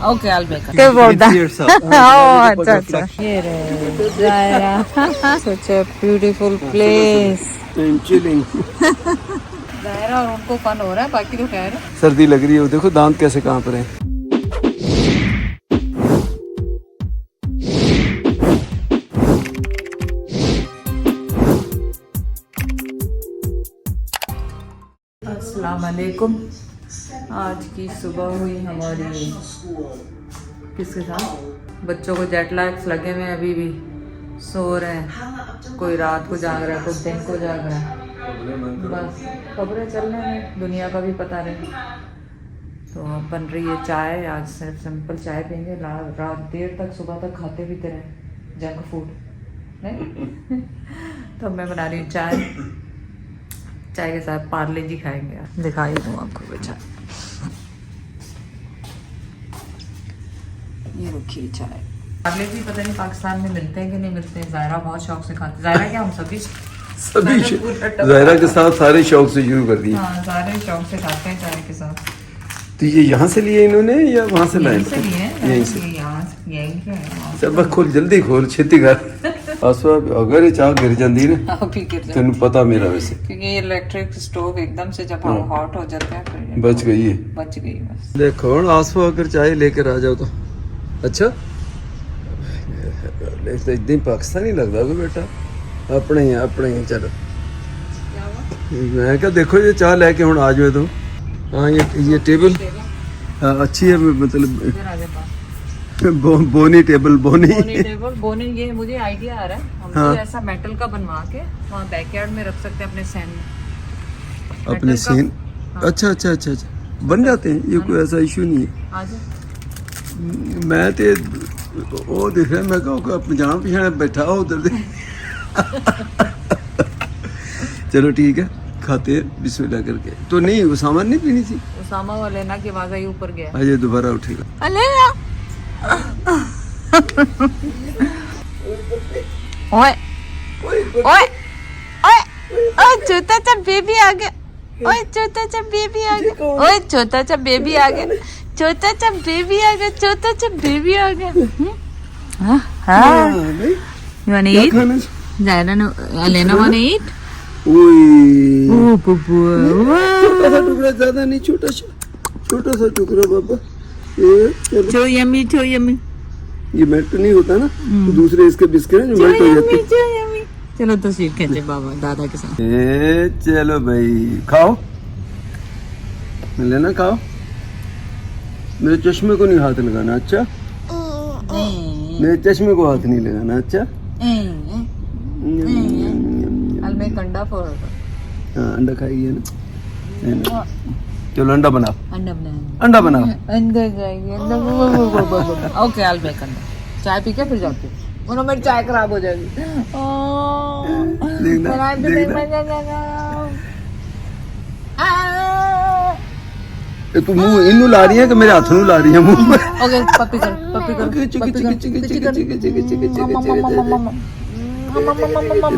Okay, I'll make it. क्या बोलता? Oh, अच्छा. ये रहे Zaira. Such a beautiful place. Chilling. Zaira और उनको फन हो रहा है, बाकी तो खैर. सर्दी लग रही है, देखो दांत कैसे कांप रहे हैं. अस्सलाम वालेकुम. आज की सुबह हुई हमारी किसके साथ? बच्चों को जेट लैग्स लगे हुए हैं, अभी भी सो रहे हैं. कोई रात को जाग रहा है, कोई दिन को जाग रहा है. बस खबरें चल रही हैं, दुनिया का भी पता नहीं. तो बन रही है चाय. आज सिर्फ सिंपल चाय पियेंगे. रात देर तक सुबह तक खाते पीते रहे जंक फूड नहीं. तो मैं बना रही हूँ चाय. चाय के साथ पार्ले जी खाएंगे. दिखाई दूँ आपको बेचा. ये रखिए चाय. पार्ले जी पता नहीं पाकिस्तान में मिलते हैं कि नहीं मिलते हैं. जायरा बहुत शौक से खाते. जायरा क्या हम सभी ज़ायरा के साथ सारे शौक से शुरू कर दिए. हाँ, सारे शौक से खाते हैं चाय के साथ. तो ये यहाँ से लिए इन्होंने या वहाँ से लाए? यहीं से लिए हैं. यहीं से. यहीं के चल बस खोल, जल्दी खोल, छेती कर. आसवा अगर ये चाह गिर जाती ना अभी गिर जाए, तेन पता मेरा वैसे, क्योंकि ये इलेक्ट्रिक स्टोव एकदम से जब हम हॉट हो जाते हैं फिर बच गई है. बच गई बस. देखो आसवा अगर चाय लेकर आ जाओ तो अच्छा. इतनी पाकिस्तानी लगता है बेटा. अपने ही चलो. मैं क्या देखो ये चाह लेके हूँ आ जाए तो. हाँ ये टेबल अच्छी है, मतलब बोनी टेबल. बोनी ये मुझे आइडिया आ रहा है. हम हाँ. तो ऐसा मेटल का बनवा के वहाँ बैकयार्ड में रख सकते हैं अपने सैन में. अपने सीन. हाँ. अच्छा बन जाते हैं. ये कोई ऐसा इशू नहीं है. आज मैं ते वो देख रहा. मैं कहा अपने जान पछाने बैठा हो उधर दे. चलो ठीक है, खाते हैं बिस्मिल्लाह करके. तो नहीं उसामा नहीं पीनी थी. उसामा वाले ना की आवाज आई ऊपर गया. अजय दोबारा उठेगा. अले ओए ओए ओए छोटा सा बेबी आ गया. ओए छोटा सा बेबी आ गया. ओए छोटा सा बेबी आ गया. छोटा सा बेबी आ गया. छोटा सा बेबी आ गया. हाँ हाँ. You wanna eat? Zaira no, Elena wanna eat? Oh, Puppu. छोटा सा टुकड़ा, ज्यादा नहीं, छोटा सा टुकड़ा बाबा. ये चलो. So yummy, so yummy. ये मेल्ट नहीं होता ना, तो दूसरे इसके बिस्किट हैं जो मेल्ट हो जाते हैं. So yummy. चलो तस्वीर खींचे बाबा दादा के साथ. चलो भाई खाओ. लेना खाओ. मेरे चश्मे को नहीं हाथ लगाना. अच्छा, मेरे चश्मे को हाथ नहीं लगाना. अच्छा. I'll make anda for her. हाँ अंडा खाएगी ना. चलो अंडा बनाओ. अंडा बनाएंगे. अंडा बनाओ. अंडा खाएंगे. Okay, I'll make अंडा. चाय पी के फिर जाती हूँ. वरना मेरी चाय खराब हो जाएगी. तू मुंह इनू ला रही है कि मेरे हाथ नू ला रही है मुंह में. ओके पप्पी कर.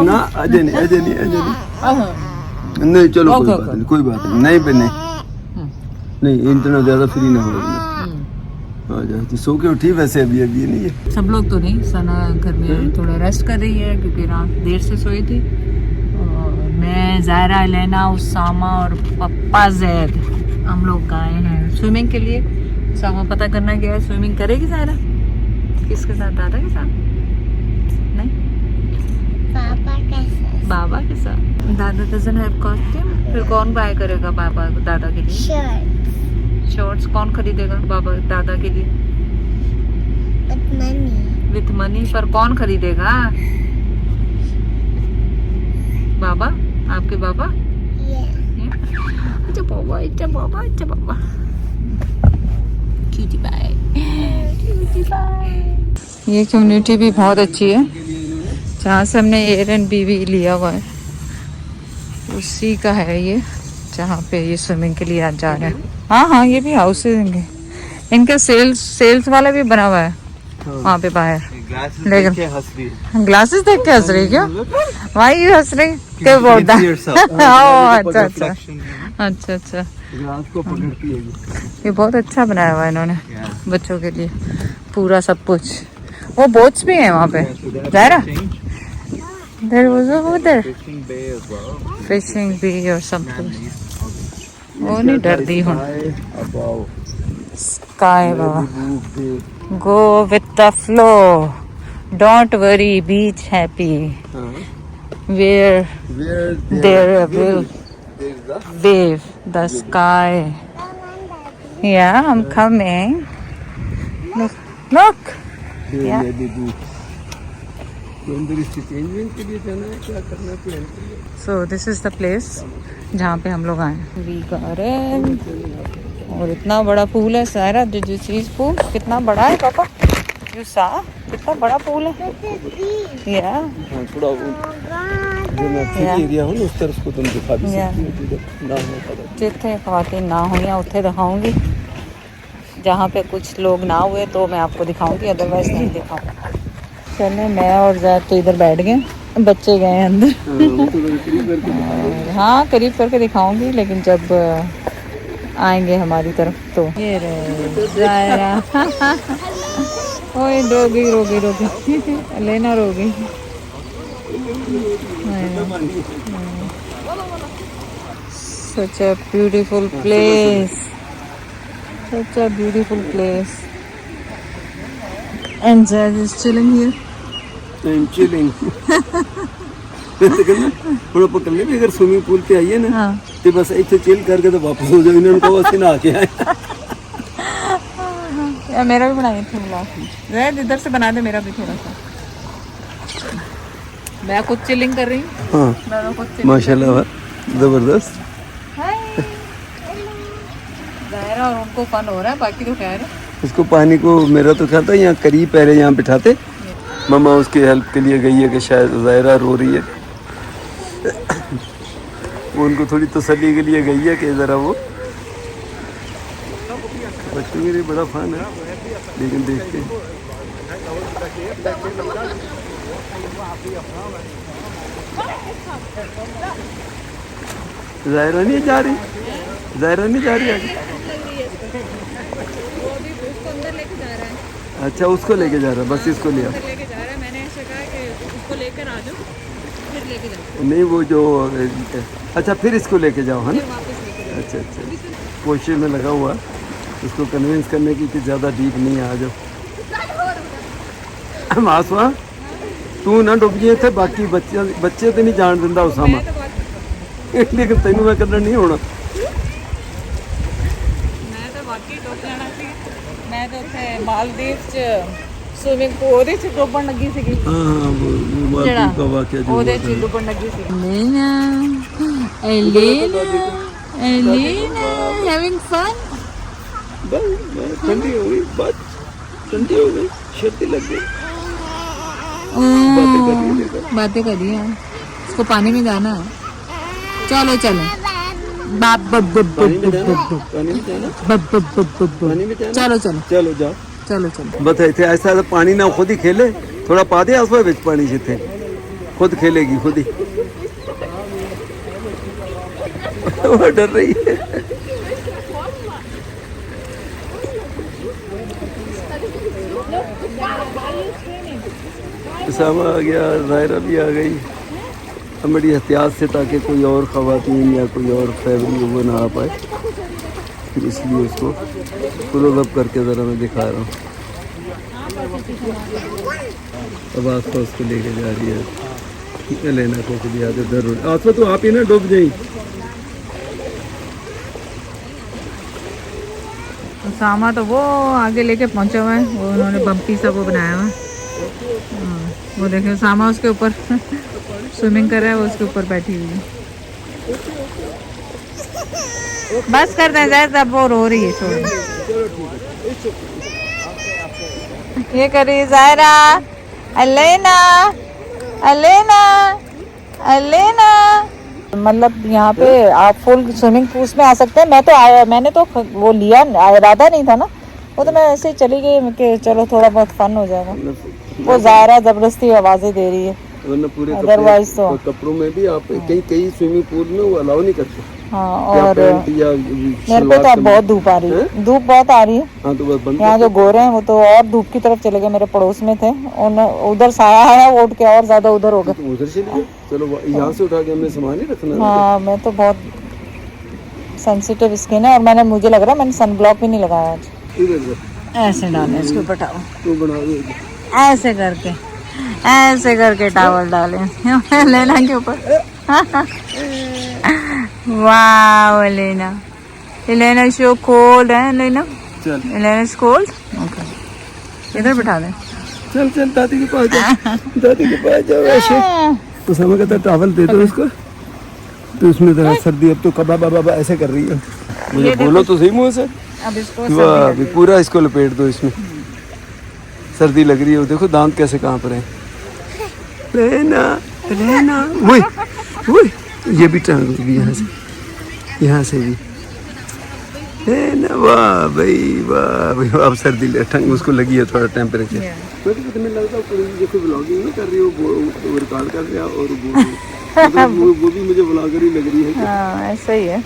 ना अजय नहीं. नहीं चलो कोई बात नहीं बने. नहीं इतना ज्यादा फ्री ना हो. आ जाए तो सो के उठी. वैसे अभी नहीं है. सब लोग तो नहीं. सना घर में थोड़ा रेस्ट कर रही है क्योंकि रात देर से सोई थी. और मैं, जायरा, एलेना, उसामा और पप्पा जैद हम लोग गए हैं स्विमिंग के लिए. उसामा पता करना गया है स्विमिंग करेगी जायरा. किसके साथ? दादा के साथ? नहीं, बाबा के साथ. दादा डजंट हैव कॉस्ट्यूम. फिर कौन बाय करेगा बाबा दादा के लिए? शॉर्ट्स कौन खरीदेगा बाबा दादा के लिए? With money. पर कौन खरीदेगा? बाबा, आपके बाबा. अच्छा बाबा. Cutie bye. ये कम्युनिटी भी बहुत अच्छी है. जहाँ से हमने Airbnb भी लिया हुआ है उसी का है ये, जहाँ पे ये स्विमिंग के लिए आज जा रहे हैं. हाँ ये भी हाउसेज हैं. इनका सेल्स वाला भी बना हुआ है वहाँ पे बाहर. लेकिन ग्लासेस देख के हंस रही. क्यों? वाई यू हंस रही? क्या बोलता? अच्छा. अच्छा अच्छा, ग्लास को पकड़ती है ये बहुत अच्छा बनाया हुआ है इन्होंने बच्चों के लिए, पूरा सब कुछ। वो बोट्स भी हैं वहाँ पे, Zaira? There was over there fishing bay or something. वो नहीं डरती हूँ। Sky Baba, go with the flow, don't worry, beach happy. Where there will wave the sky. Yeah, I'm coming. Look, look. Yeah. So this is the place जहाँ पे हम लोग आए। We got in. और इतना बड़ा पूल है सारा, did you see पूल कितना बड़ा है पापा? You saw कितना बड़ा पूल है? Yeah. थोड़ा जो मैं एरिया हूँ उस तरफ को तुम दिखा भी सकती हो ना हो जिथे ख्वातीन ना हुई उथे दिखाऊंगी, जहाँ पे कुछ लोग ना हुए तो मैं आपको दिखाऊंगी, अदरवाइज नहीं दिखाऊंगी। चलो मैं और ज़ैद तो इधर बैठ गए, बच्चे गए अंदर। हाँ करीब करके दिखाऊंगी, लेकिन जब आएंगे हमारी तरफ तो। ये रे ज़ायरा ओए रोगी रोगी रोगी लेना रोगी। Such a beautiful place, such a beautiful place. And Zed is chilling here. I'm chilling. थोड़ा पकड़ ले भी, अगर स्विमिंग पूल पे आइए ना तो बस ऐसे चिल करके तो वापस हो जाओ, इन्होंने कहा बस ना आके आए। यार मेरा भी बनाइए थे ब्लॉग, Zed इधर से बना दे मेरा भी थोड़ा सा। मैं खुद चिलिंग कर रही हूँ। हाँ माशाल्लाह जबरदस्त। ज़ायरा और उनको फन हो रहा है, बाकी तो खैर है। उसको पानी को मेरा तो खाता यहाँ करीब पहले यहाँ बिठाते, मम्मा उसकी हेल्प के लिए गई है कि शायद ज़ायरा रो रही है, वो उनको थोड़ी तसल्ली के लिए गई है कि ज़रा वो बच्चों के लिए बड़ा फन है, लेकिन देखते हैं। ज़ायरा नहीं जा रही, ज़ायरा नहीं जा रही आगे। अच्छा उसको लेके जा रहा है, बस इसको लिया लेके जा रहा है। मैंने ऐसे कहा कि उसको लेकर आ जाओ, फिर लेके जाओ। नहीं वो जो अच्छा फिर इसको लेके जाओ है ना। अच्छा अच्छा, कोशिश में लगा हुआ उसको कन्विंस करने की कि ज़्यादा डीप नहीं आ जाओ। मासवा तू ना डुब गए थे, बाकी बच्चे तो नहीं जान दिंदा उसामा, लेकिन तेन मैं कदर नहीं होना। मैं तो वाकई डुब जाना सी, मैं तो उत्थे मालदीव च स्विमिंग पूल ਉਹਦੇ ਚ ਡੁੱਬਣ ਲੱਗੀ ਸੀਗੀ। ਹਾਂ ਉਹ ਮਾਲਦੀਵ ਦਾ ਵਾਕਿਆ ਜੋ ਉਹਦੇ ਚ ਡੁੱਬਣ ਲੱਗੀ ਸੀ। Elena having fun। ठंडी हो गई, बात ठंडी हो गई, सर्दी लग गई, बातें कर रही है। इसको पानी में जाना है, चलो चलो चलो चलो चलो जाओ चलो चलो। बता थे ऐसा पानी ना खुद ही खेले, थोड़ा पा दे आसपास बिच पानी जिथे खुद खेलेगी खुद ही। वो डर रही है। सामा आ गया, ज़ायरा भी आ गई, हम बड़ी एहतियात से ताकि कोई और ख़वातीन या कोई और फैमिली वो ना आ पाए, फिर इसलिए उसको क्लोज़अप करके ज़रा मैं दिखा रहा हूँ। अब आसपा उसको लेके जा रही है, लेना को भी आगे डर आसपा तो आप ही ना डूब जाई। सामा तो वो आगे लेके पहुंचा हुआ है, वो उन्होंने बम्पी सा वो बनाया हुआ है। वो देखे सामा उसके ऊपर स्विमिंग कर रहा है, वो उसके ऊपर बैठी हुई है। बस कर दें ज़ायरा, अब वो रो रही है, छोड़। ये कर रही है ज़ायरा, अलेना अलेना अलेना। मतलब यहाँ पे आप फुल स्विमिंग पूल में आ सकते हैं। मैं तो आया, मैंने तो वो लिया इरादा नहीं था ना, वो तो मैं ऐसे ही चली गई कि चलो थोड़ा बहुत फन हो जाएगा। वो ज़ायरा जबरदस्ती आवाज़ें दे रही है, वरना पूरे अदरवाइज तो कपड़ों में भी आप कई स्विमिंग पूल में वो अलाउ नहीं करते। हाँ या और पैंट या मेरे पे तो अब बहुत धूप आ रही है, धूप बहुत आ रही है। हाँ तो बस बंद यहाँ जो गोरे हैं वो तो और धूप की तरफ चले गए, मेरे पड़ोस में थे उधर साया है, वो उठ के और ज्यादा उधर हो गए। तो उधर से लिए चलो यहाँ से उठा के हमने सामान ही रखना है। हाँ मैं तो बहुत सेंसिटिव स्किन है और मैंने मुझे लग रहा है मैंने सन ब्लॉक भी नहीं लगाया आज। इधर से ऐसे डाले इसके ऊपर टावल, तू बना दे ऐसे करके टावल डाले लेना के ऊपर। वाह लेना, लेना शो कोल्ड है लेना, चल लेना कोल्ड। ओके इधर बिठा दे। चल चल दादी के पास जा, दादी के पास जाओ ऐसे। तो समय कहता टॉवल दे दो इसको, तो उसमें जरा सर्दी अब तो कबा बाबा ऐसे कर रही है। मुझे बोलो तो सही मुंह से। अब इसको वाह अभी पूरा इसको लपेट दो इसमें, सर्दी लग रही है। देखो दांत कैसे कांप रहे हैं। रहना रहना वही वही, ये भी टांग दो यहाँ से भी रहना। वाह भाई वाह भाई, अब सर्दी ठंड उसको लगी है थोड़ा टेम्परेचर। मैं तो तुम्हें लगता है देखो ब्लॉगिंग नहीं कर रही हो, वो रिकॉर्ड कर रहा और वो भी मुझे ब्लॉगर ही लग रही है। हाँ ऐसा ही है,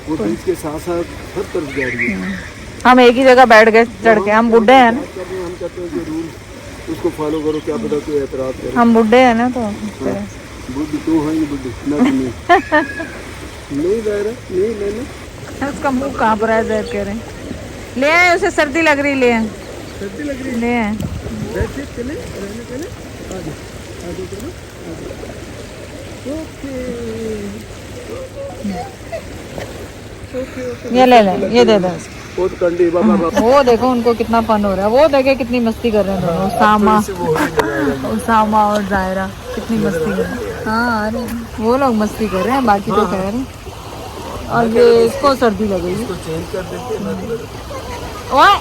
वो बीच के साथ साथ हर तरफ जा रही है। हम एक ही जगह बैठ गए चढ़ के, हम बुढ़े हैं ना, हम कहते हैं कि रूल उसको फॉलो करो, क्या पता कोई एतराज करे। हम बुढ़े हैं ना तो बुद्धि तू है ये बुद्धि ना नहीं नहीं दायरा नहीं लेना। उसका मुंह कांप रहा है, जैद कह रहे हैं ले आए उसे, सर्दी लग रही, ले आए सर्दी लग रही ले आए। वैसे चले रहने चले आगे आगे चलो ओके ये ले ले, ये दे दे। बहुत कंडी बाबा बाबा। वो देखो उनको कितना फन हो रहा है, वो देखे कितनी मस्ती कर रहे हैं दोनों, उसामा और जायरा कितनी मस्ती कर रहे हैं। हाँ अरे वो लोग मस्ती कर रहे हैं, बाकी तो खैर। और ये इसको सर्दी लगेगी। चेंज कर देते हैं। ओए